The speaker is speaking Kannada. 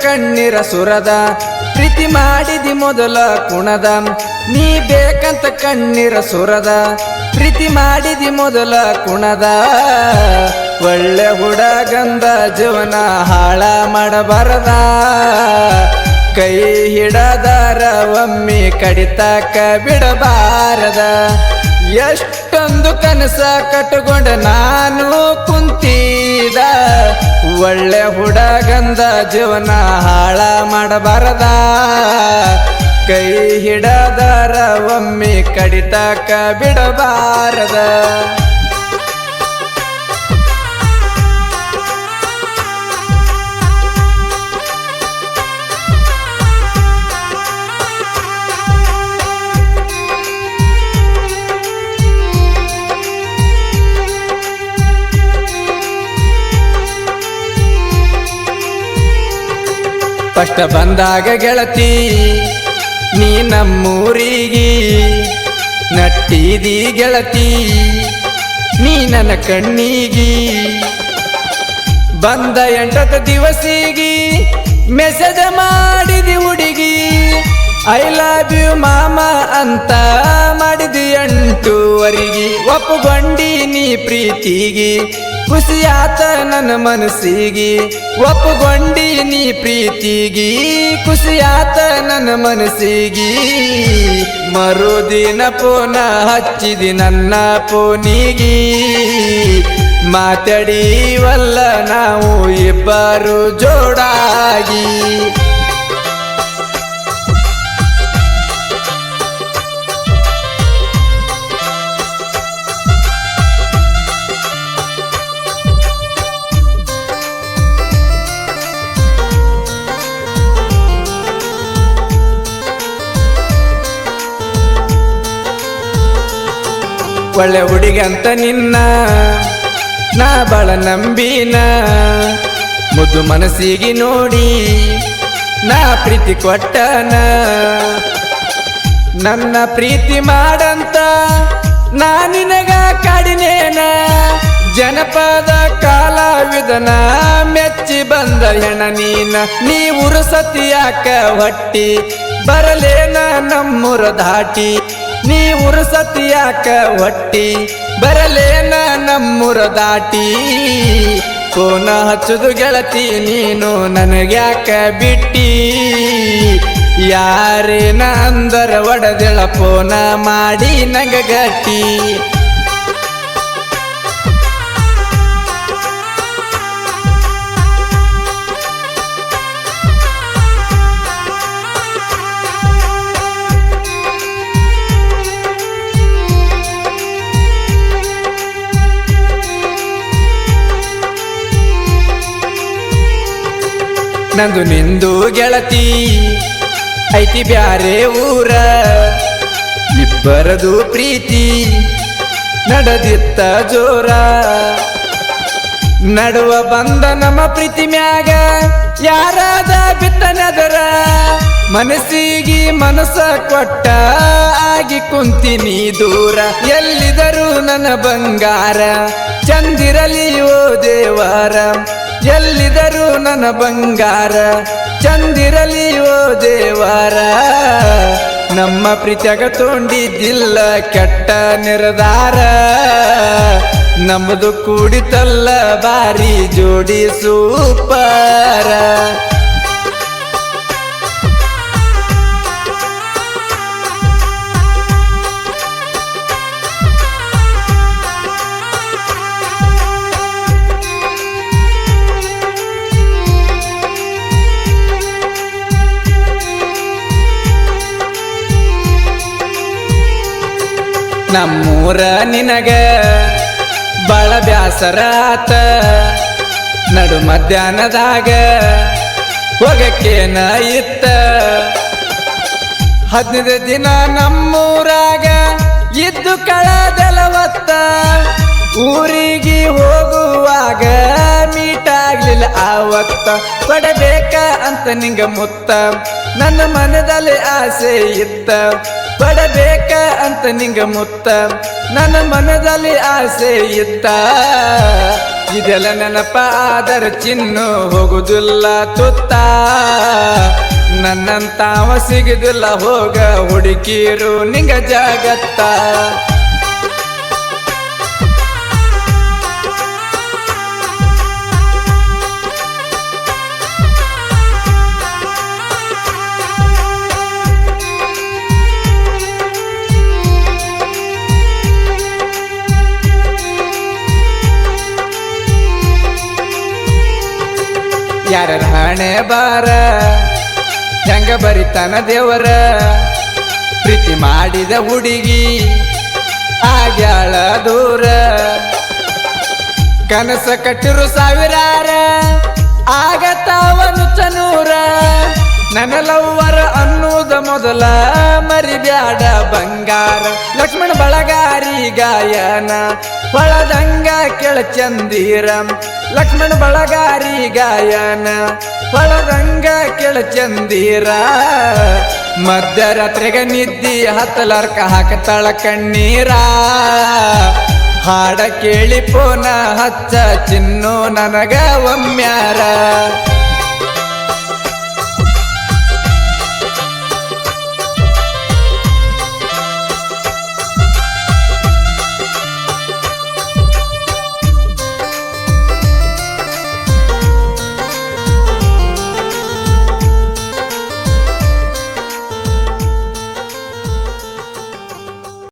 ಕಣ್ಣೀರ ಸುರದ ಪ್ರೀತಿ ಮಾಡಿದಿ ಮೊದಲ ಕುಣದ ನೀ ಬೇಕಂತ ಕಣ್ಣೀರ ಸುರದ ಪ್ರೀತಿ ಮಾಡಿದಿ ಮೊದಲ ಕುಣದ ಒಳ್ಳೆ ಹುಡುಗಂದ ಜೀವನ ಹಾಳ ಮಾಡಬಾರದ ಕೈ ಹಿಡದಾರ ಒಮ್ಮೆ ಕಡಿತಕ್ಕ ಬಿಡಬಾರದ ಎಷ್ಟೊಂದು ಕನಸ ಕಟ್ಟುಕೊಂಡ ನಾನು ಕುಂತಿದ ಒಳ್ಳೆ ಹುಡುಗಂದ ಜೀವನ ಹಾಳ ಮಾಡಬಾರದ ಕೈ ಹಿಡದಾರ ಒಮ್ಮೆ ಕಡಿತಕ್ಕ ಬಿಡಬಾರದ ಫಸ್ಟ್ ಬಂದಾಗ ಗೆಳತಿ ನೀ ನಮ್ಮೂರಿಗೆ ನಟ್ಟಿದಿ ಗೆಳತಿ ನೀ ನನ್ನ ಕಣ್ಣಿಗೆ ಬಂದ 8 ದಿವಸಿಗೆ ಮೆಸೇಜ್ ಮಾಡಿದಿ ಹುಡುಗಿ ಐ ಲವ್ ಯು ಮಾಮ ಅಂತ ಮಾಡಿದಿ 8ವರೆಗೆ ಒಪ್ಪುಗೊಂಡಿ ನೀ ಪ್ರೀತಿಗೆ ಖುಷಿಯಾತ ನನ್ನ ಮನಸ್ಸಿಗೆ ಒಪ್ಪುಗೊಂಡಿ ನೀ ಪ್ರೀತಿಗೆ ಖುಷಿಯಾತ ನನ್ನ ಮನಸ್ಸಿಗೆ ಮರುದಿನ ಪೋನ ಹಚ್ಚಿದಿ ನನ್ನ ಪೋನಿಗೆ ಮಾತಾಡಿವಲ್ಲ ನಾವು ಇಬ್ಬರು ಜೋಡಾಗಿ ಒಳ್ಳೆ ಹುಡುಗಂತ ನಿನ್ನ ನಾ ಬಾಳ ನಂಬಿನ ಮುದ್ದು ಮನಸ್ಸಿಗೆ ನೋಡಿ ನಾ ಪ್ರೀತಿ ಕೊಟ್ಟನ ನನ್ನ ಪ್ರೀತಿ ಮಾಡಂತ ನಾ ನಿನಗ ಕಾಡಿನೇನ ಜನಪದ ಕಲಾವಿದನ ಮೆಚ್ಚಿ ಬಂದ ಹೆಣ ನೀನ ನೀ ಉರುಸತಿಯಾಕ ಹೊಟ್ಟಿ ಬರಲೇನ ನಮ್ಮೂರ ದಾಟಿ ನೀ ಉರುಸತಿಯಾಕ ಹೊಟ್ಟಿ ಬರಲೇನ ನಮ್ಮೂರ ದಾಟಿ ಫೋನ ಹಚ್ಚುದು ಗೆಳತಿ ನೀನು ನನಗ್ಯಾಕ ಬಿಟ್ಟಿ ಯಾರೇನ ಅಂದರ ಒಡದೆಳ ಫೋನ ಮಾಡಿ ನಂಗ ಗಟ್ಟಿ ನಂದು ನಿಂದು ಗೆಳತಿ ಐತಿ ಬ್ಯಾರೆ ಊರ ಇಬ್ಬರದು ಪ್ರೀತಿ ನಡೆದಿತ್ತ ಜೋರ ನಡುವ ಬಂದ ನಮ್ಮ ಪ್ರೀತಿ ಮ್ಯಾಗ ಯಾರಾದ ಬಿತ್ತನದರ ಮನಸ್ಸಿಗೆ ಮನಸ್ಸ ಕೊಟ್ಟ ಆಗಿ ಕುಂತಿನಿ ದೂರ ಎಲ್ಲಿದರು ನನ್ನ ಬಂಗಾರ ಚಂದಿರಲಿ ಓ ದೇವರ ಎಲ್ಲಿದರು ನನ್ನ ಬಂಗಾರ ಚಂದಿರಲಿ ಓ ದೇವರ ನಮ್ಮ ಪ್ರೀತಿಯಾಗ ತೊಂಡಿದ್ದಿಲ್ಲ ಕೆಟ್ಟ ನಿರ್ಧಾರ ನಮ್ಮದು ಕೂಡಿತಲ್ಲ ಬಾರಿ ಜೋಡಿ ಸೂಪರ ನಮ್ಮೂರ ನಿನಗ ಬಾಳ ಬ್ಯಾಸರ ಆತ ನಡು ಮಧ್ಯಾಹ್ನದಾಗ ಹೋಗಕ್ಕೇನ ಇತ್ತ 15 ದಿನ ನಮ್ಮೂರಾಗ ಇದ್ದು ಕಳದಲವತ್ತ ಊರಿಗೆ ಹೋಗುವಾಗ ಮೀಟಾಗ್ಲಿಲ್ಲ ಆವತ್ತ ಕೊಡಬೇಕ ಅಂತ ನಿಂಗ ಮುತ್ತ ನನ್ನ ಮನದಲ್ಲಿ ಆಸೆ ಇತ್ತ ಕೊಡಬೇಕ ಅಂತ ನಿಂಗ ಮುತ್ತ ನನ್ನ ಮನದಲ್ಲಿ ಆಸೆ ಇತ್ತ ಇದೆಲ್ಲ ನೆನಪ ಆದರ ಚಿನ್ನು ಹೋಗುದಿಲ್ಲ ತುತ್ತ ನನ್ನಂತಾವ ಸಿಗುದಿಲ್ಲ ಹೋಗ ಹುಡುಕಿರು ನಿಂಗ ಜಗತ್ತ ಯಾರ ಹಣೆ ಬಾರ ಹೆಂಗ ಬರಿತಾನ ದೇವರ ಪ್ರೀತಿ ಮಾಡಿದ ಹುಡುಗಿ ಆಗ್ಯಾಳ ದೂರ ಕನಸ ಕಟ್ಟಿರು ಸಾವಿರಾರ ಆಗತಾವನು ಚನೂರ ನನ್ನ ಲವ್ವರ ಅನ್ನುವುದ ಮೊದಲ ಮರಿಬ್ಯಾಡ ಬಂಗಾರ ಲಕ್ಷ್ಮಣ ಬಳಗಾರಿ ಗಾಯನ ಹೊಳದಂಗ ಕೆಳ ಚಂದೀರ ಲಕ್ಷ್ಮಣ ಬಳಗಾರಿ ಗಾಯನ ಹೊಳದಂಗ ಕೆಳ ಚಂದೀರ ಮಧ್ಯರಾತ್ರಿಗ ನಿದ್ದಿ ಹತ್ತಲರ್ಕ ಹಾಕತಾಳ ಕಣ್ಣೀರ ಹಾಡ ಕೇಳಿ ಪೋನ ಹಚ್ಚ ಚಿನ್ನು ನನಗ ಒಮ್ಮ್ಯಾರ